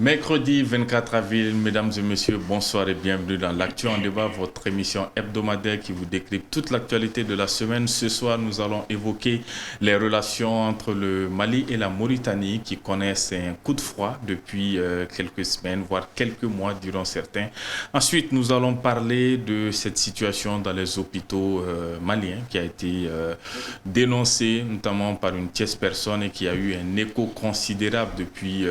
Mercredi 24 avril, mesdames et messieurs, bonsoir et bienvenue dans l'Actu en débat, votre émission hebdomadaire qui vous décrypte toute l'actualité de la semaine. Ce soir, nous allons évoquer les relations entre le Mali et la Mauritanie qui connaissent un coup de froid depuis quelques semaines, voire quelques mois durant certains. Ensuite, nous allons parler de cette situation dans les hôpitaux maliens qui a été dénoncée notamment par une tierce personne et qui a eu un écho considérable depuis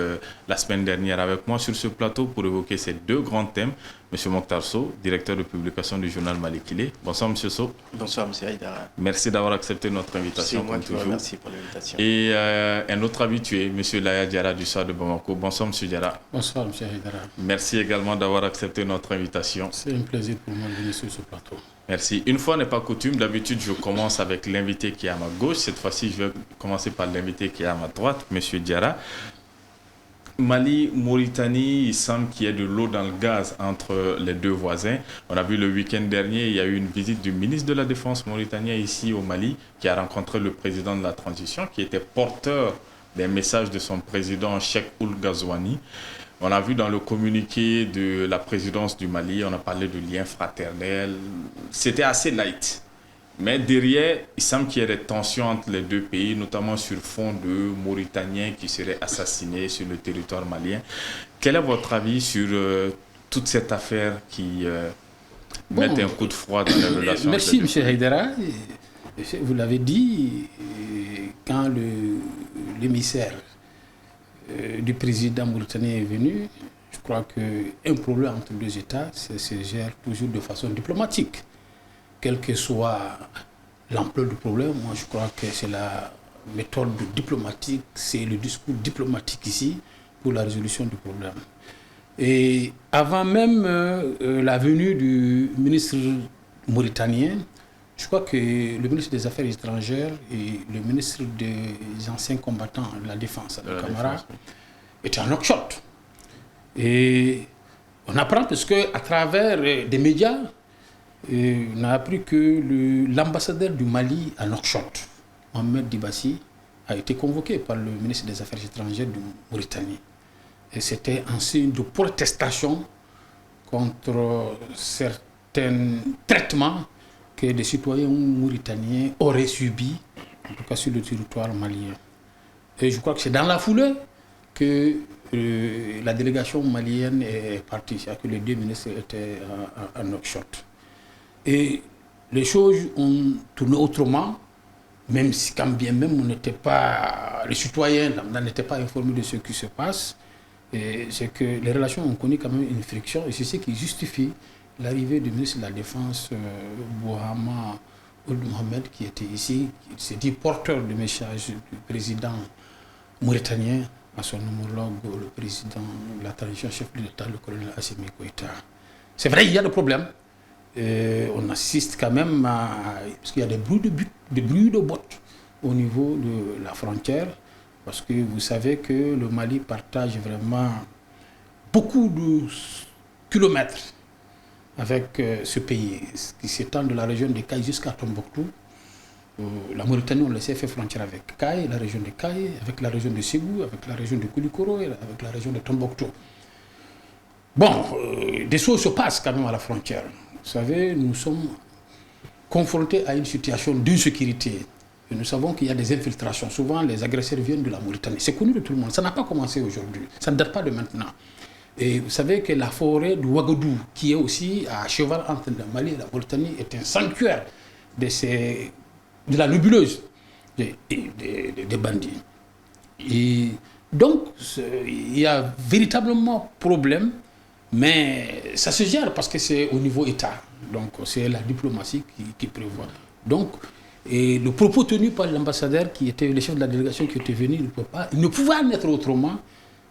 la semaine dernière avec moi sur ce plateau pour évoquer ces deux grands thèmes. Monsieur Mokhtar Sow, directeur de publication du journal Malikile. Bonsoir, Monsieur Sow. Bonsoir, Monsieur Haïdara. Merci d'avoir accepté notre invitation. C'est moi qui vous remercie pour l'invitation. Et un autre habitué, Monsieur Laya Diarra du Soir de Bamako. Bonsoir, Monsieur Diarra. Bonsoir, Monsieur Haïdara. Merci également d'avoir accepté notre invitation. C'est un plaisir pour moi de venir sur ce plateau. Merci. Une fois n'est pas coutume, d'habitude je commence avec l'invité qui est à ma gauche. Cette fois-ci, je vais commencer par l'invité qui est à ma droite, Monsieur Diarra. Mali, Mauritanie, il semble qu'il y ait de l'eau dans le gaz entre les deux voisins. On a vu le week-end dernier, il y a eu une visite du ministre de la Défense mauritanien ici au Mali qui a rencontré le président de la transition qui était porteur des messages de son président Cheikh Ould Ghazouani. On a vu dans le communiqué de la présidence du Mali, on a parlé de liens fraternels. C'était assez light. Mais derrière, il semble qu'il y ait des tensions entre les deux pays, notamment sur fond de Mauritaniens qui seraient assassinés sur le territoire malien. Quel est votre avis sur toute cette affaire qui met un coup de froid dans les relations? Merci, M. Haïdara. Vous l'avez dit, quand l'émissaire du président mauritanien est venu, je crois qu'un problème entre deux États se gère toujours de façon diplomatique. Quelle que soit l'ampleur du problème, moi je crois que c'est la méthode diplomatique, c'est le discours diplomatique ici pour la résolution du problème. Et avant même la venue du ministre mauritanien, je crois que le ministre des Affaires étrangères et le ministre des anciens combattants de la Défense, le Camara, étaient en knock-shot. Et on apprend parce qu'à travers des médias, on a appris que l'ambassadeur du Mali à Nouakchott, Mohamed Dibassi, a été convoqué par le ministre des Affaires étrangères de Mauritanie. Et c'était un signe de protestation contre certains traitements que des citoyens mauritaniens auraient subis, en tout cas sur le territoire malien. Et je crois que c'est dans la foulée que la délégation malienne est partie, c'est-à-dire que les deux ministres étaient à Nouakchott. Et les choses ont tourné autrement, même si quand bien même on n'était pas, les citoyens n'étaient pas informés de ce qui se passe. C'est que les relations ont connu quand même une friction et c'est ce qui justifie l'arrivée du ministre de la Défense, Bouhama Ould Mohamed, qui était ici, qui s'est dit porteur de message du président mauritanien à son homologue, le président de la transition, chef de l'État, le colonel Assimi Goïta. C'est vrai, il y a des problèmes. On assiste quand même parce qu'il y a des bruits de bottes au niveau de la frontière, parce que vous savez que le Mali partage vraiment beaucoup de kilomètres avec ce pays, qui s'étend de la région de Caille jusqu'à Tombouctou. La Mauritanie, on laissait faire frontière avec Caille, la région de Caille, avec la région de Ségou, avec la région de Koulikoro et avec la région de Tombouctou. Bon, des choses se passent quand même à la frontière. Vous savez, nous sommes confrontés à une situation d'insécurité. Et nous savons qu'il y a des infiltrations. Souvent, les agresseurs viennent de la Mauritanie. C'est connu de tout le monde. Ça n'a pas commencé aujourd'hui. Ça ne date pas de maintenant. Et vous savez que la forêt de Ouagadougou, qui est aussi à cheval entre le Mali et la Mauritanie, est un sanctuaire de la nébuleuse des bandits. Et donc, il y a véritablement problème. Mais ça se gère parce que c'est au niveau État. Donc c'est la diplomatie qui prévoit. Donc, et le propos tenu par l'ambassadeur, qui était le chef de la délégation qui était venu, il ne pouvait en être autrement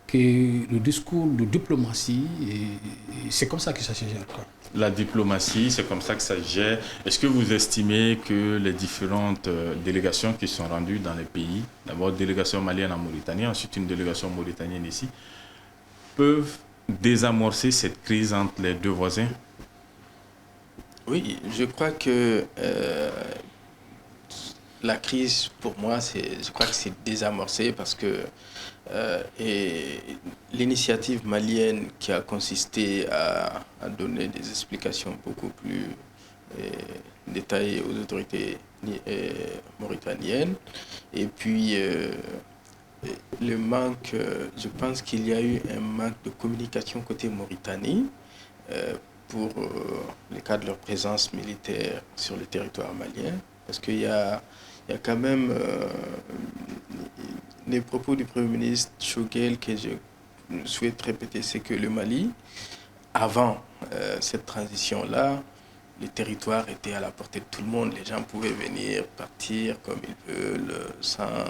que le discours de diplomatie. Et c'est comme ça que ça se gère, quoi. La diplomatie, c'est comme ça que ça se gère. Est-ce que vous estimez que les différentes délégations qui sont rendues dans les pays, d'abord délégation malienne en Mauritanie, ensuite une délégation mauritanienne ici, peuvent désamorcer cette crise entre les deux voisins? Oui, je crois que la crise, pour moi, je crois que c'est désamorcé parce que et l'initiative malienne qui a consisté à donner des explications beaucoup plus détaillées aux autorités mauritaniennes. Et puis, le manque, je pense qu'il y a eu un manque de communication côté Mauritanie pour le cas de leur présence militaire sur le territoire malien. Parce qu'il y a quand même les propos du Premier ministre Choguel que je souhaite répéter, c'est que le Mali, avant cette transition-là, le territoire était à la portée de tout le monde. Les gens pouvaient venir, partir comme ils veulent, sans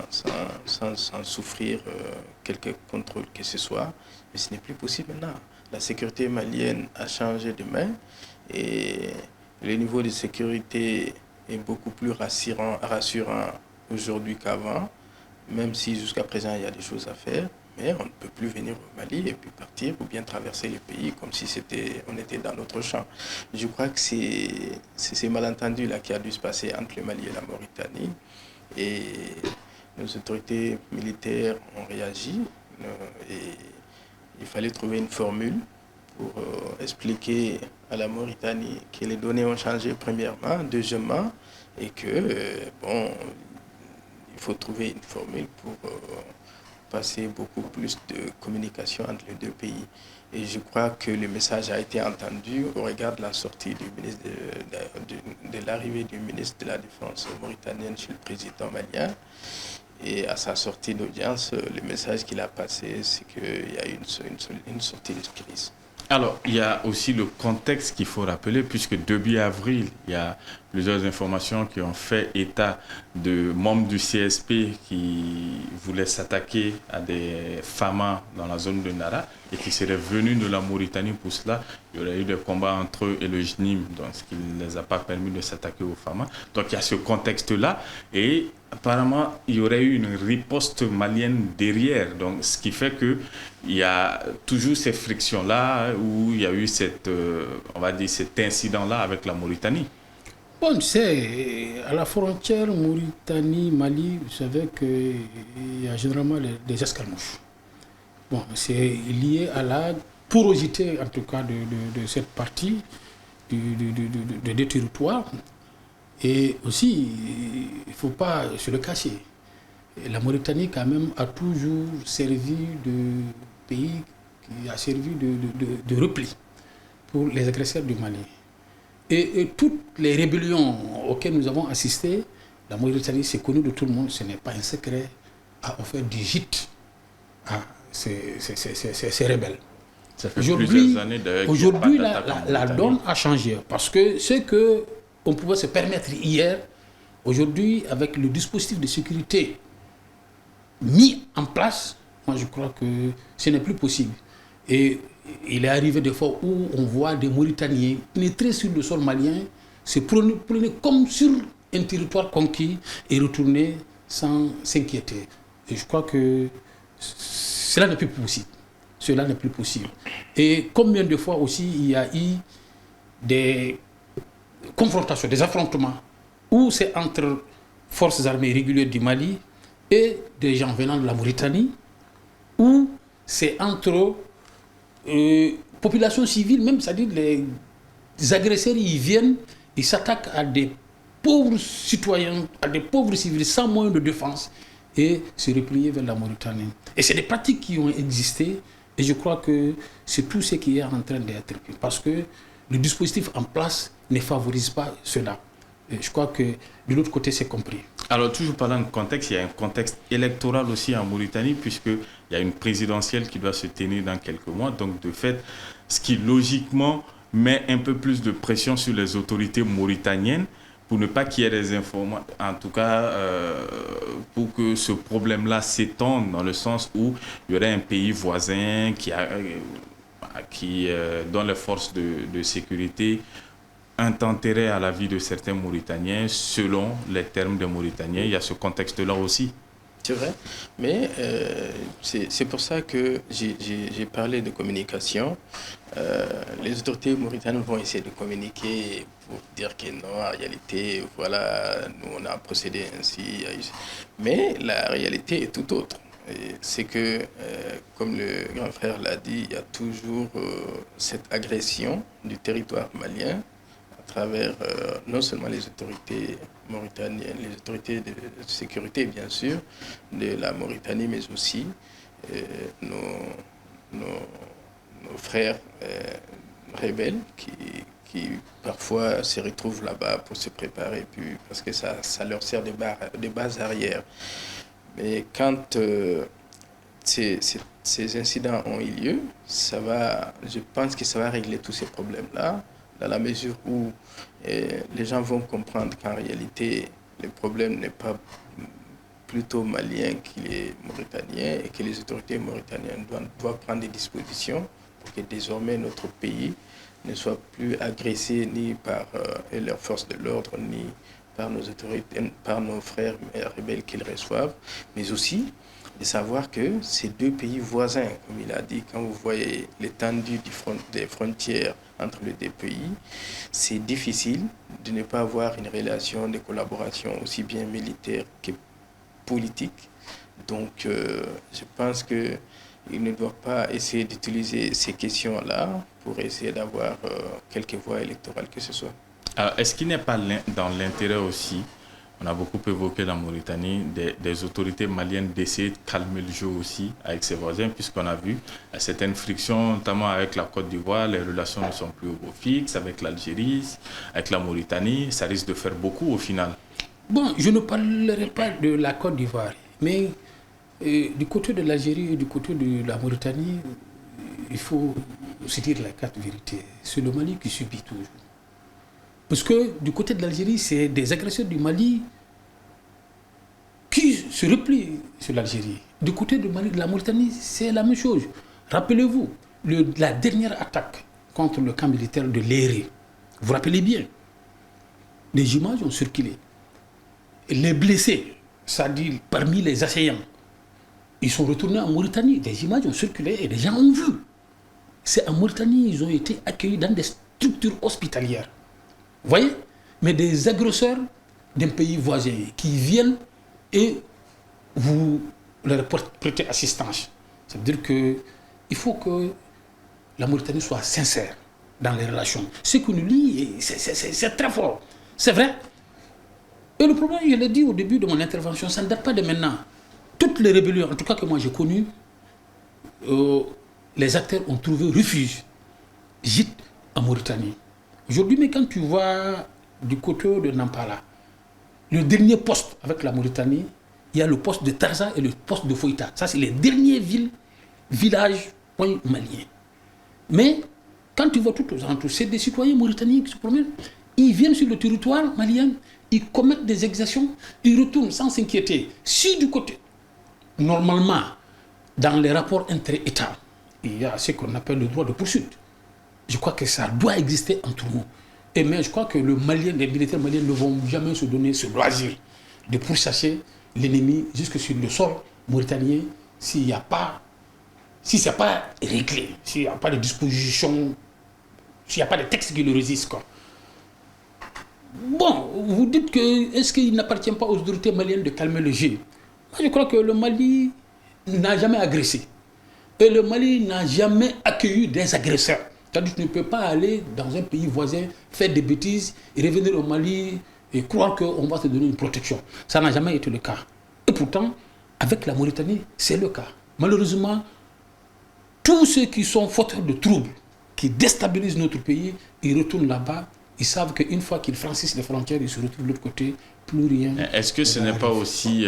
souffrir quelque contrôle que ce soit. Mais ce n'est plus possible maintenant. La sécurité malienne a changé de main et le niveau de sécurité est beaucoup plus rassurant aujourd'hui qu'avant, même si jusqu'à présent il y a des choses à faire. Mais on ne peut plus venir au Mali et puis partir ou bien traverser le pays comme si on était dans notre champ. Je crois que c'est ces malentendus-là qui a dû se passer entre le Mali et la Mauritanie. Et nos autorités militaires ont réagi et il fallait trouver une formule pour expliquer à la Mauritanie que les données ont changé premièrement, deuxièmement, et que, il faut trouver une formule pour passer beaucoup plus de communication entre les deux pays. Et je crois que le message a été entendu au regard de la sortie du ministre de l'arrivée du ministre de la Défense mauritanienne chez le président malien. Et à sa sortie d'audience, le message qu'il a passé, c'est qu'il y a eu une sortie de crise. Alors, il y a aussi le contexte qu'il faut rappeler, puisque début avril, il y a plusieurs informations qui ont fait état de membres du CSP qui voulaient s'attaquer à des Famas dans la zone de Nara et qui seraient venus de la Mauritanie pour cela. Il y aurait eu des combats entre eux et le JNIM, donc ce qui ne les a pas permis de s'attaquer aux Famas. Donc, il y a ce contexte-là et apparemment, il y aurait eu une riposte malienne derrière. Donc, ce qui fait qu'il y a toujours ces frictions-là où il y a eu on va dire, cet incident-là avec la Mauritanie. Bon, tu sais, à la frontière Mauritanie-Mali, vous savez qu'il y a généralement des escarmouches. Bon, c'est lié à la porosité, en tout cas, de cette partie des territoires. Et aussi, il ne faut pas se le cacher. La Mauritanie, quand même, a toujours servi de pays qui a servi de repli pour les agresseurs du Mali. Et toutes les rébellions auxquelles nous avons assisté, la Mauritanie, c'est connu de tout le monde, ce n'est pas un secret, a offert du gîte à ces rebelles. Ça fait plusieurs années aujourd'hui la donne a changé parce que ce qu'on pouvait se permettre hier, aujourd'hui, avec le dispositif de sécurité mis en place, moi je crois que ce n'est plus possible. Et il est arrivé des fois où on voit des Mauritaniens pénétrer sur le sol malien, se promener comme sur un territoire conquis et retourner sans s'inquiéter. Et je crois que cela n'est plus possible. Cela n'est plus possible. Et combien de fois aussi il y a eu des confrontations, des affrontements, où c'est entre forces armées régulières du Mali et des gens venant de la Mauritanie, où c'est entre population civile, même, c'est-à-dire les agresseurs, ils viennent, ils s'attaquent à des pauvres citoyens, à des pauvres civils sans moyens de défense et se replier vers la Mauritanie. Et c'est des pratiques qui ont existé et je crois que c'est tout ce qui est en train d'être pris parce que le dispositif en place ne favorise pas cela. Et je crois que de l'autre côté, c'est compris. Alors, toujours parlant de contexte, il y a un contexte électoral aussi en Mauritanie, puisqu'il y a une présidentielle qui doit se tenir dans quelques mois. Donc, de fait, ce qui logiquement met un peu plus de pression sur les autorités mauritaniennes pour ne pas qu'il y ait des informations, en tout cas, pour que ce problème-là s'étende dans le sens où il y aurait un pays voisin dont les forces de sécurité intenteraient à la vie de certains Mauritaniens selon les termes des Mauritaniens. Il y a ce contexte-là aussi. C'est vrai, mais c'est pour ça que j'ai parlé de communication. les autorités mauritaniennes vont essayer de communiquer pour dire que non, en réalité, voilà, nous on a procédé ainsi. Mais la réalité est tout autre. C'est que, comme le grand frère l'a dit, il y a toujours cette agression du territoire malien à travers non seulement les autorités mauritaniennes, les autorités de sécurité, bien sûr, de la Mauritanie, mais aussi nos frères rebelles qui parfois se retrouvent là-bas pour se préparer, puis, parce que ça leur sert de base arrière. Mais quand ces incidents ont eu lieu, je pense que ça va régler tous ces problèmes-là, dans la mesure où les gens vont comprendre qu'en réalité, le problème n'est pas plutôt malien qu'il est mauritanien et que les autorités mauritaniennes doivent prendre des dispositions pour que désormais notre pays ne soit plus agressé ni par leurs forces de l'ordre, ni par nos autorités, par nos frères rebelles qu'ils reçoivent, mais aussi de savoir que ces deux pays voisins, comme il a dit, quand vous voyez l'étendue des frontières entre les deux pays, c'est difficile de ne pas avoir une relation de collaboration aussi bien militaire que politique. Donc, je pense qu'ils ne doivent pas essayer d'utiliser ces questions-là pour essayer d'avoir quelque voie électorale que ce soit. Alors, est-ce qu'il n'est pas dans l'intérêt aussi, on a beaucoup évoqué la Mauritanie, des autorités maliennes d'essayer de calmer le jeu aussi avec ses voisins, puisqu'on a vu certaines frictions, notamment avec la Côte d'Ivoire, les relations ne sont plus au fixe, avec l'Algérie, avec la Mauritanie, ça risque de faire beaucoup au final. Bon, je ne parlerai pas de la Côte d'Ivoire, mais du côté de l'Algérie et du côté de la Mauritanie, il faut se dire la carte vérité. C'est le Mali qui subit toujours. Parce que du côté de l'Algérie, c'est des agresseurs du Mali qui se replient sur l'Algérie. Du côté du Mali, de la Mauritanie, c'est la même chose. Rappelez-vous, la dernière attaque contre le camp militaire de Léré, vous vous rappelez bien, les images ont circulé. Les blessés, c'est-à-dire parmi les assaillants, ils sont retournés en Mauritanie. Des images ont circulé et les gens ont vu. C'est en Mauritanie, ils ont été accueillis dans des structures hospitalières. Vous voyez? Mais des agresseurs d'un pays voisin qui viennent et vous leur prêtez assistance. Ça veut dire qu'il faut que la Mauritanie soit sincère dans les relations. Ce qui nous lie, c'est très fort. C'est vrai. Et le problème, je l'ai dit au début de mon intervention, ça ne date pas de maintenant. Toutes les rébellions, en tout cas que moi j'ai connues, les acteurs ont trouvé refuge, gîte en Mauritanie. Aujourd'hui, mais quand tu vas du côté de Nampala, le dernier poste avec la Mauritanie, il y a le poste de Tarza et le poste de Foïta. Ça, c'est les derniers villages maliens. Mais quand tu vois tout aux alentours, c'est des citoyens mauritaniens qui se promènent. Ils viennent sur le territoire malien, ils commettent des exactions, ils retournent sans s'inquiéter. Si du côté, normalement, dans les rapports inter-États, il y a ce qu'on appelle le droit de poursuite. Je crois que ça doit exister entre nous. Et mais je crois que les militaires maliens ne vont jamais se donner ce loisir de pourchasser l'ennemi jusque sur le sol mauritanien si ce n'est pas réglé, s'il n'y a pas de disposition, s'il n'y a pas de texte qui le résiste. Quoi. Bon, vous dites que est-ce qu'il n'appartient pas aux autorités maliennes de calmer le jeu? Moi, je crois que le Mali n'a jamais agressé. Et le Mali n'a jamais accueilli des agresseurs. C'est-à-dire que tu ne peux pas aller dans un pays voisin, faire des bêtises et revenir au Mali et croire qu'on va te donner une protection. Ça n'a jamais été le cas. Et pourtant, avec la Mauritanie, c'est le cas. Malheureusement, tous ceux qui sont fauteurs de troubles, qui déstabilisent notre pays, ils retournent là-bas. Ils savent qu'une fois qu'ils franchissent les frontières, ils se retrouvent de l'autre côté, plus rien. Est-ce que ce n'est pas aussi,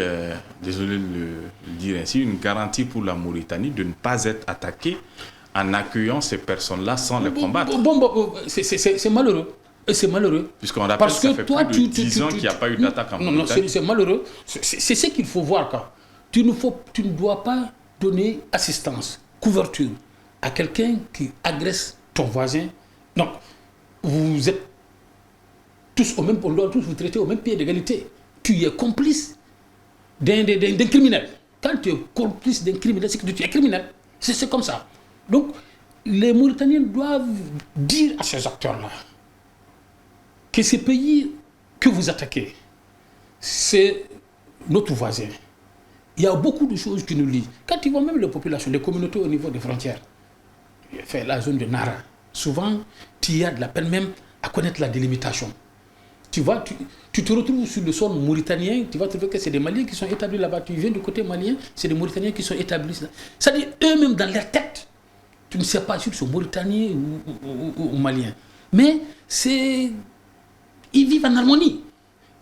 désolé de le dire ainsi, une garantie pour la Mauritanie de ne pas être attaquée en accueillant ces personnes-là sans les combattre? C'est malheureux. Et c'est malheureux. Puisqu'on rappelle que ça fait plus de 10 ans qu'il n'y a pas eu d'attaque en Mauritanie. Non, c'est malheureux. C'est ce qu'il faut voir. Quoi. Tu ne dois pas donner assistance, couverture à quelqu'un qui agresse ton voisin. Donc, vous êtes tous au même, on doit tous vous traiter au même pied d'égalité. Tu es complice d'un criminel. Quand tu es complice d'un criminel, c'est que tu es criminel. C'est comme ça. Donc, les Mauritaniens doivent dire à ces acteurs-là que ces pays que vous attaquez, c'est notre voisin. Il y a beaucoup de choses qui nous lient. Quand tu vois même les populations, les communautés au niveau des frontières, fait la zone de Nara, souvent, tu as de la peine même à connaître la délimitation. Tu vois, tu te retrouves sur le sol mauritanien, tu vas trouver que c'est des Maliens qui sont établis là-bas. Tu viens du côté malien, c'est des Mauritaniens qui sont établis là. C'est-à-dire, eux-mêmes, dans leur tête, tu ne sais pas si c'est Mauritanien ou Malien. Mais c'est... Ils vivent en harmonie.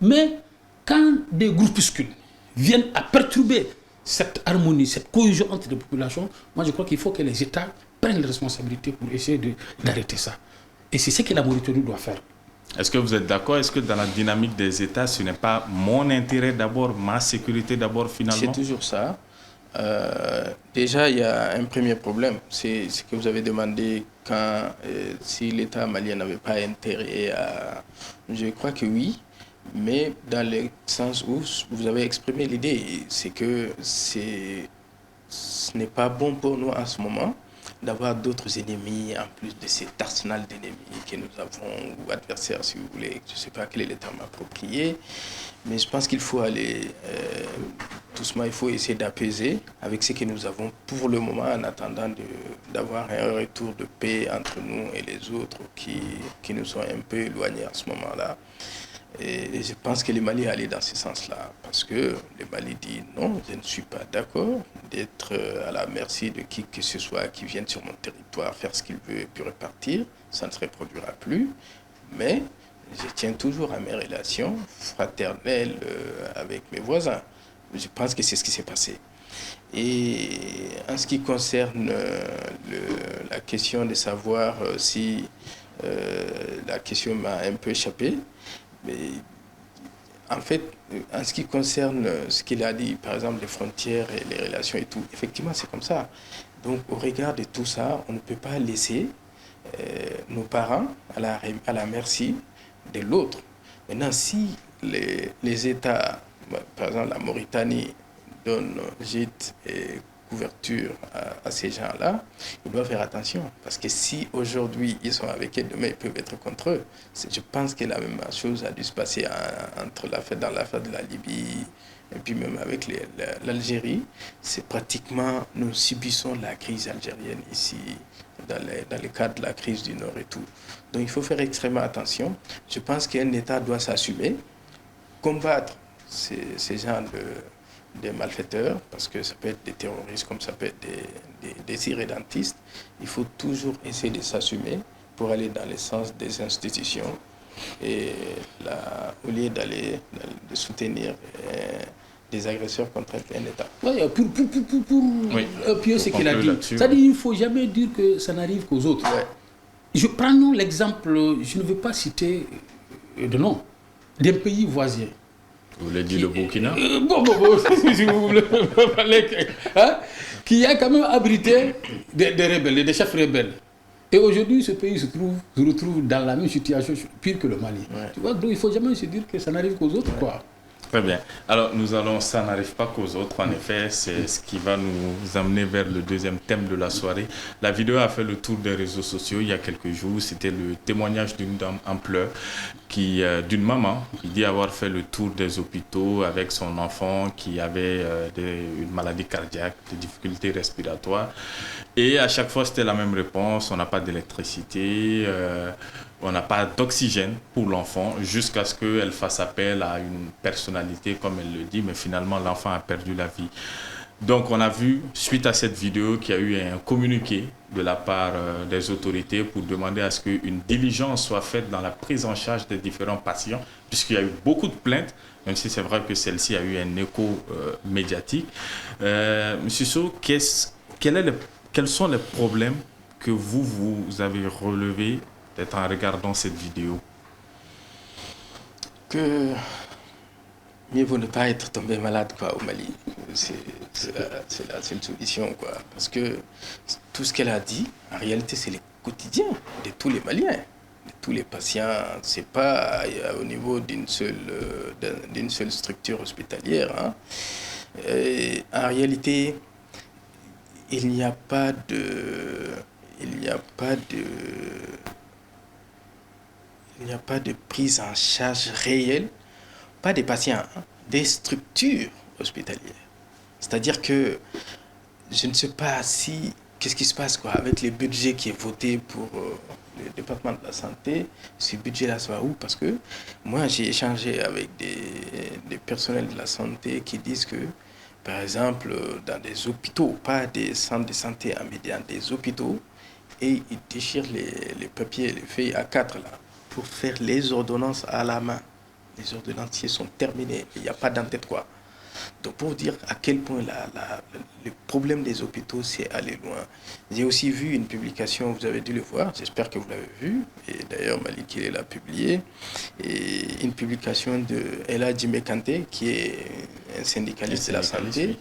Mais quand des groupuscules viennent à perturber cette harmonie, cette cohésion entre les populations, moi je crois qu'il faut que les États prennent les responsabilités pour essayer d'arrêter ça. Et c'est ce que la Mauritanie doit faire. Est-ce que vous êtes d'accord? Est-ce que dans la dynamique des États, ce n'est pas mon intérêt d'abord, ma sécurité d'abord finalement? C'est toujours ça. Déjà, il y a un premier problème. C'est ce que vous avez demandé si l'État malien n'avait pas intérêt à... Je crois que oui, mais dans le sens où vous avez exprimé l'idée, c'est que ce n'est pas bon pour nous en ce moment d'avoir d'autres ennemis en plus de cet arsenal d'ennemis que nous avons, ou adversaires si vous voulez, je ne sais pas quel est le terme approprié, mais je pense qu'il faut aller doucement, il faut essayer d'apaiser avec ce que nous avons pour le moment en attendant d'avoir un retour de paix entre nous et les autres qui nous sont un peu éloignés en ce moment-là. Et je pense que le Mali est allé dans ce sens-là, parce que le Mali dit non, je ne suis pas d'accord d'être à la merci de qui que ce soit qui vienne sur mon territoire faire ce qu'il veut et puis repartir, ça ne se reproduira plus, mais je tiens toujours à mes relations fraternelles avec mes voisins. Je pense que c'est ce qui s'est passé. Et en ce qui concerne la question de savoir si la question m'a un peu échappé, mais en fait, en ce qui concerne ce qu'il a dit, par exemple, les frontières et les relations et tout, effectivement, c'est comme ça. Donc, au regard de tout ça, on ne peut pas laisser nos parents à la merci de l'autre. Maintenant, si les États, par exemple la Mauritanie, donnent gîte et couverture à ces gens-là, ils doivent faire attention. Parce que si aujourd'hui ils sont avec eux, demain ils peuvent être contre eux. Je pense que la même chose a dû se passer dans l'affaire de la Libye et puis même avec l'Algérie. C'est pratiquement, nous subissons la crise algérienne ici, dans le cadre de la crise du Nord et tout. Donc il faut faire extrêmement attention. Je pense qu'un État doit s'assumer, combattre ces gens des malfaiteurs, parce que ça peut être des terroristes comme ça peut être des irrédentistes. Il faut toujours essayer de s'assumer pour aller dans le sens des institutions et au lieu de soutenir des agresseurs contre un État. Oui, pour appuyer ce qu'il a dit, c'est-à-dire qu'il ne faut jamais dire que ça n'arrive qu'aux autres. Ouais. Je prends l'exemple, je ne veux pas citer de nom, d'un pays voisin. Vous voulez dire le Burkina? Si vous voulez, hein, qui a quand même abrité des rebelles, des chefs rebelles. Et aujourd'hui, ce pays se retrouve dans la même situation, pire que le Mali. Ouais. Tu vois, donc il ne faut jamais se dire que ça n'arrive qu'aux autres, quoi. Très bien. Alors, ça n'arrive pas qu'aux autres. En effet, c'est ce qui va nous amener vers le deuxième thème de la soirée. La vidéo a fait le tour des réseaux sociaux il y a quelques jours. C'était le témoignage d'une dame en pleurs, d'une maman qui dit avoir fait le tour des hôpitaux avec son enfant qui avait une maladie cardiaque, des difficultés respiratoires. Et à chaque fois, c'était la même réponse. On n'a pas d'électricité. On n'a pas d'oxygène pour l'enfant jusqu'à ce qu'elle fasse appel à une personnalité, comme elle le dit, mais finalement, l'enfant a perdu la vie. Donc, on a vu, suite à cette vidéo, qu'il y a eu un communiqué de la part des autorités pour demander à ce qu'une diligence soit faite dans la prise en charge des différents patients, puisqu'il y a eu beaucoup de plaintes, même si c'est vrai que celle-ci a eu un écho médiatique. Monsieur Sow, quels sont les problèmes que vous avez relevés peut-être en regardant cette vidéo? Que mieux vaut ne pas être tombé malade au Mali. C'est la seule solution, quoi. Parce que tout ce qu'elle a dit, en réalité, c'est le quotidien de tous les Maliens, de tous les patients. C'est pas au niveau d'une seule structure hospitalière. Hein. Et en réalité, il n'y a pas de... il n'y a pas de prise en charge réelle, pas des patients, hein, des structures hospitalières. C'est-à-dire que je ne sais pas si, qu'est-ce qui se passe quoi, avec les budgets qui est voté pour le département de la santé, ce budget-là, ça va où? Parce que moi, j'ai échangé avec des personnels de la santé qui disent que, par exemple, dans des hôpitaux, pas des centres de santé, mais dans des hôpitaux, et ils déchirent les papiers, les feuilles A4 là, pour faire les ordonnances à la main. Les ordonnanciers sont terminés, il n'y a pas d'entête quoi. Donc pour vous dire à quel point le problème des hôpitaux c'est aller loin. J'ai aussi vu une publication, vous avez dû le voir, j'espère que vous l'avez vu, et d'ailleurs Malik l'a publié, et une publication de Ella Djimekante, qui est un syndicaliste de la santé.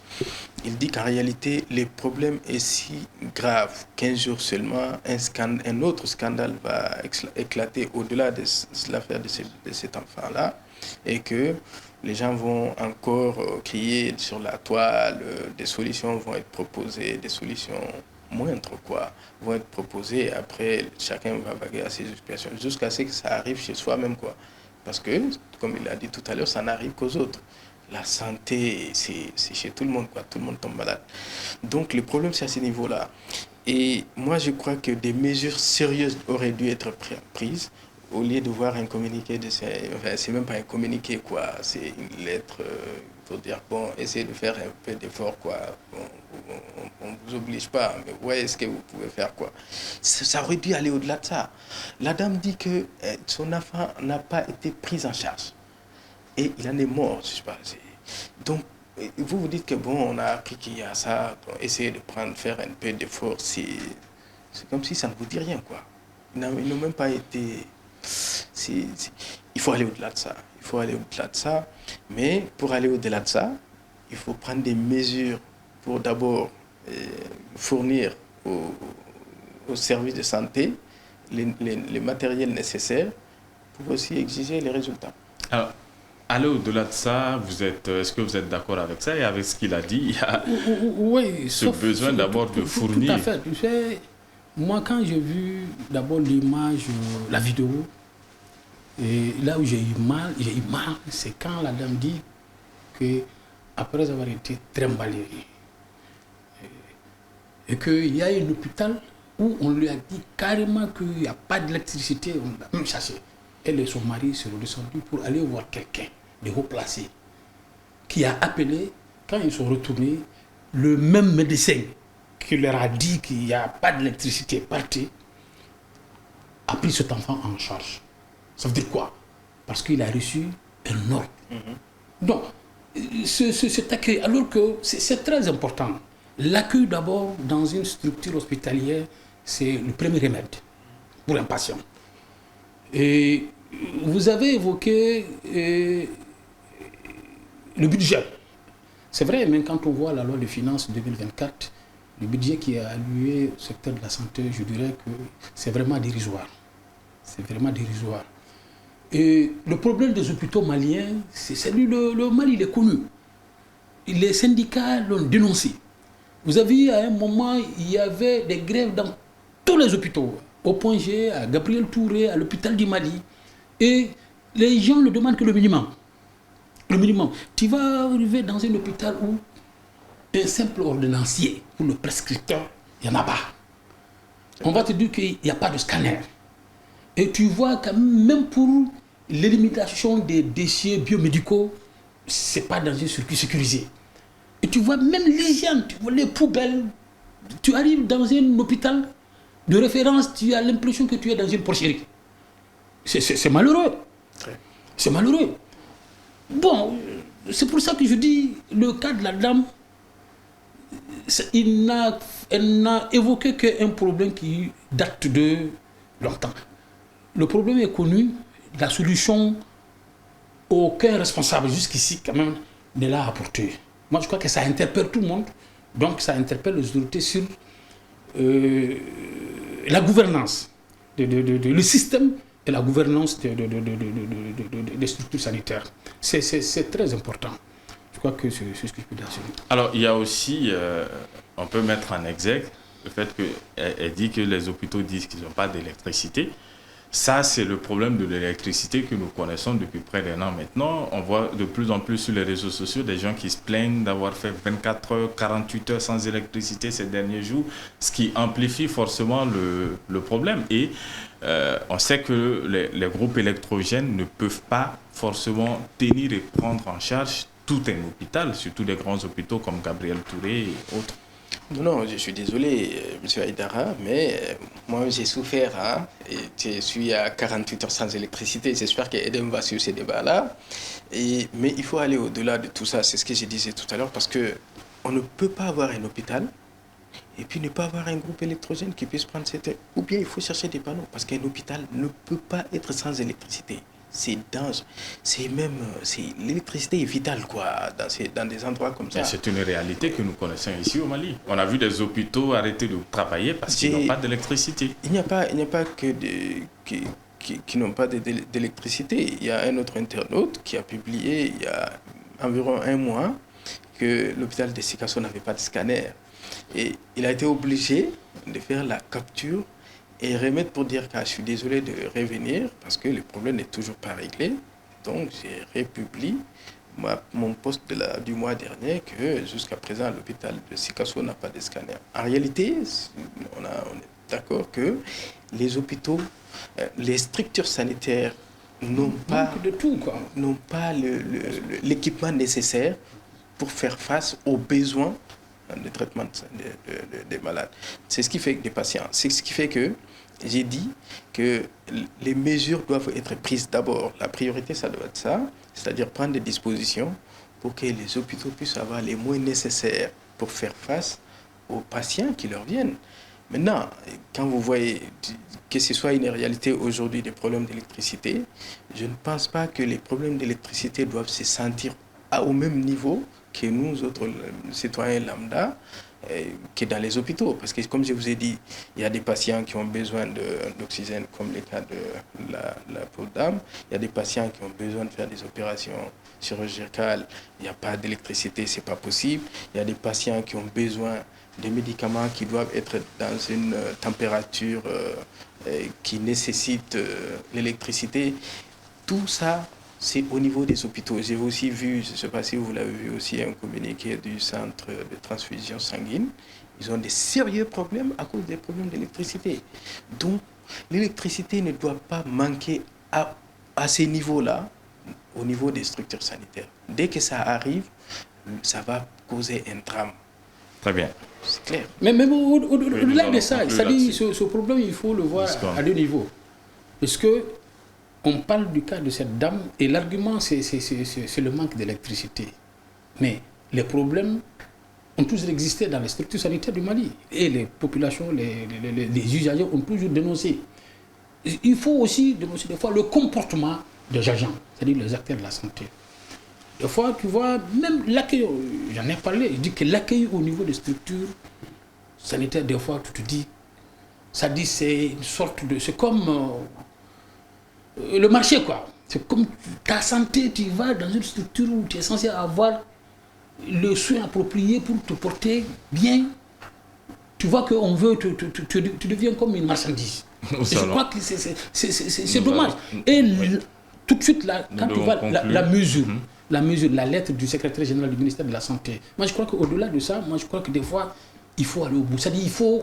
Il dit qu'en réalité, le problème est si grave qu'un jour seulement, un autre scandale va éclater au-delà de l'affaire de cet enfant-là, et que les gens vont encore crier sur la toile, des solutions vont être proposées, des solutions moindres quoi, vont être proposées, et après chacun va vaguer à ses occupations, jusqu'à ce que ça arrive chez soi-même quoi. Parce que, comme il a dit tout à l'heure, ça n'arrive qu'aux autres. La santé, c'est chez tout le monde quoi, tout le monde tombe malade. Donc le problème c'est à ce niveau-là. Et moi je crois que des mesures sérieuses auraient dû être prises. Au lieu de voir un communiqué, enfin, c'est même pas un communiqué, quoi. C'est une lettre pour dire, bon, essayez de faire un peu d'effort, quoi. On ne vous oblige pas, mais voyez ce que vous pouvez faire, quoi. Ça aurait dû aller au-delà de ça. La dame dit que son enfant n'a pas été pris en charge. Et il en est mort, je sais pas. Donc, vous vous dites que, bon, on a appris qu'il y a ça, bon, essayez de faire un peu d'effort. C'est comme si ça ne vous dit rien, quoi. Ils n'ont même pas été... Il faut aller au-delà de ça. Il faut aller au-delà de ça. Mais pour aller au-delà de ça, il faut prendre des mesures pour d'abord fournir aux services de santé les matériels nécessaires pour aussi exiger les résultats. Alors, aller au-delà de ça, est-ce que vous êtes d'accord avec ça et avec ce qu'il a dit? Il y a oui, ce besoin d'abord de fournir. Tout à fait. Tu sais, moi, quand j'ai vu d'abord l'image, la vidéo, et là où j'ai eu mal, c'est quand la dame dit que après avoir été trimballée, et qu'il y a un hôpital où on lui a dit carrément qu'il n'y a pas d'électricité, on l'a même chassé. Elle et son mari sont redescendus pour aller voir quelqu'un de haut placé qui a appelé, quand ils sont retournés, le même médecin qui leur a dit qu'il n'y a pas d'électricité partout, a pris cet enfant en charge. Ça veut dire quoi? Parce qu'il a reçu un ordre. Donc, cet accueil, alors que c'est très important. L'accueil d'abord dans une structure hospitalière, c'est le premier remède pour un patient. Et vous avez évoqué le budget. C'est vrai, même quand on voit la loi de finances 2024, le budget qui est alloué au secteur de la santé, je dirais que c'est vraiment dérisoire. C'est vraiment dérisoire. Et le problème des hôpitaux maliens, c'est le Mali, il est connu. Les syndicats l'ont dénoncé. Vous avez vu, à un moment, il y avait des grèves dans tous les hôpitaux. Au Point G, à Gabriel Touré, à l'hôpital du Mali. Et les gens ne demandent que le minimum. Le minimum. Tu vas arriver dans un hôpital où un simple ordonnancier pour le prescripteur, il n'y en a pas. On va te dire qu'il n'y a pas de scanner. Et tu vois que même pour l'élimination des déchets biomédicaux, ce n'est pas dans un circuit sécurisé. Et tu vois même l'hygiène, tu vois les poubelles. Tu arrives dans un hôpital de référence, tu as l'impression que tu es dans une porcherie. C'est malheureux. C'est malheureux. Bon, c'est pour ça que je dis, le cas de la dame, elle n'a évoqué qu'un problème qui date de longtemps. Le problème est connu, la solution, aucun responsable jusqu'ici quand même ne l'a apporté. Moi je crois que ça interpelle tout le monde, donc ça interpelle les autorités sur la gouvernance, le système et la gouvernance des structures sanitaires. C'est très important. Je crois que c'est ce que je peux dire. Alors il y a aussi, on peut mettre en exergue le fait qu'elle dit que les hôpitaux disent qu'ils n'ont pas d'électricité. Ça, c'est le problème de l'électricité que nous connaissons depuis près d'un an maintenant. On voit de plus en plus sur les réseaux sociaux des gens qui se plaignent d'avoir fait 24 heures, 48 heures sans électricité ces derniers jours, ce qui amplifie forcément le problème. Et on sait que les groupes électrogènes ne peuvent pas forcément tenir et prendre en charge tout un hôpital, surtout des grands hôpitaux comme Gabriel Touré et autres. Non, je suis désolé, M. Aïdara, mais moi j'ai souffert. Hein, et je suis à 48 heures sans électricité. J'espère qu'Edem va suivre ces débats-là. Mais il faut aller au-delà de tout ça. C'est ce que je disais tout à l'heure, parce qu'on ne peut pas avoir un hôpital et puis ne pas avoir un groupe électrogène qui puisse prendre cette... Ou bien il faut chercher des panneaux, parce qu'un hôpital ne peut pas être sans électricité. C'est dangereux. L'électricité est vitale, quoi, dans des endroits comme ça. C'est une réalité que nous connaissons ici au Mali. On a vu des hôpitaux arrêter de travailler parce qu'ils n'ont pas d'électricité. Il n'y a pas que qui n'ont pas d'électricité. Il y a un autre internaute qui a publié il y a environ un mois que l'hôpital de Sikasso n'avait pas de scanner. Et il a été obligé de faire la capture et remettre pour dire que je suis désolé de revenir parce que le problème n'est toujours pas réglé. Donc j'ai republié mon post du mois dernier que jusqu'à présent l'hôpital de Sikasso n'a pas de scanner. En réalité, on est d'accord que les hôpitaux, les structures sanitaires n'ont pas l'équipement nécessaire pour faire face aux besoins de traitement des malades. C'est ce qui fait que des patients. C'est ce qui fait que j'ai dit que les mesures doivent être prises d'abord. La priorité, ça doit être ça, c'est-à-dire prendre des dispositions pour que les hôpitaux puissent avoir les moyens nécessaires pour faire face aux patients qui leur viennent. Maintenant, quand vous voyez que ce soit une réalité aujourd'hui des problèmes d'électricité, je ne pense pas que les problèmes d'électricité doivent se sentir au même niveau que nous autres citoyens lambda, qui est dans les hôpitaux. Parce que, comme je vous ai dit, il y a des patients qui ont besoin d'oxygène, comme le cas de la peau d'âme. Il y a des patients qui ont besoin de faire des opérations chirurgicales. Il n'y a pas d'électricité, ce n'est pas possible. Il y a des patients qui ont besoin de médicaments qui doivent être dans une température qui nécessite l'électricité. Tout ça, c'est au niveau des hôpitaux. J'ai aussi vu, je ne sais pas si vous l'avez vu aussi, un communiqué du centre de transfusion sanguine. Ils ont des sérieux problèmes à cause des problèmes d'électricité. Donc, l'électricité ne doit pas manquer à ces niveaux-là, au niveau des structures sanitaires. Dès que ça arrive, ça va causer un drame. Très bien. C'est clair. Mais même au-delà de ça, ce problème, il faut le voir à deux niveaux. Parce que on parle du cas de cette dame et l'argument, c'est le manque d'électricité. Mais les problèmes ont toujours existé dans les structures sanitaires du Mali. Et les populations, les usagers ont toujours dénoncé. Il faut aussi dénoncer des fois le comportement des agents, c'est-à-dire les acteurs de la santé. Des fois, tu vois, même l'accueil, j'en ai parlé, je dis que l'accueil au niveau des structures sanitaires, des fois, tu te dis, ça dit c'est une sorte de... C'est comme... le marché, quoi. C'est comme ta santé, tu vas dans une structure où tu es censé avoir le soin approprié pour te porter bien. Tu vois qu'on veut, tu deviens comme une marchandise. Et je crois que c'est dommage. Et tout de suite, là, quand tu vois la mesure, la lettre du secrétaire général du ministère de la Santé, moi je crois qu'au-delà de ça, moi je crois que des fois, il faut aller au bout. C'est-à-dire il faut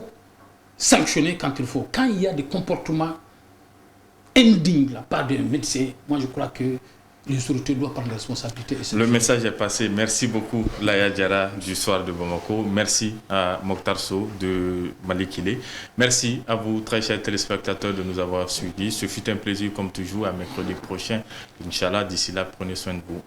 sanctionner quand il faut. Quand il y a des comportements indigne de la part d'un médecin, moi je crois que les autorités doivent prendre la responsabilité. Le message est passé. Merci beaucoup Laya Diarra du soir de Bamako. Merci à Mokhtar Sow de Malikile. Merci à vous très chers téléspectateurs de nous avoir suivis. Ce fut un plaisir comme toujours. À mercredi prochain. Inch'Allah, d'ici là, prenez soin de vous.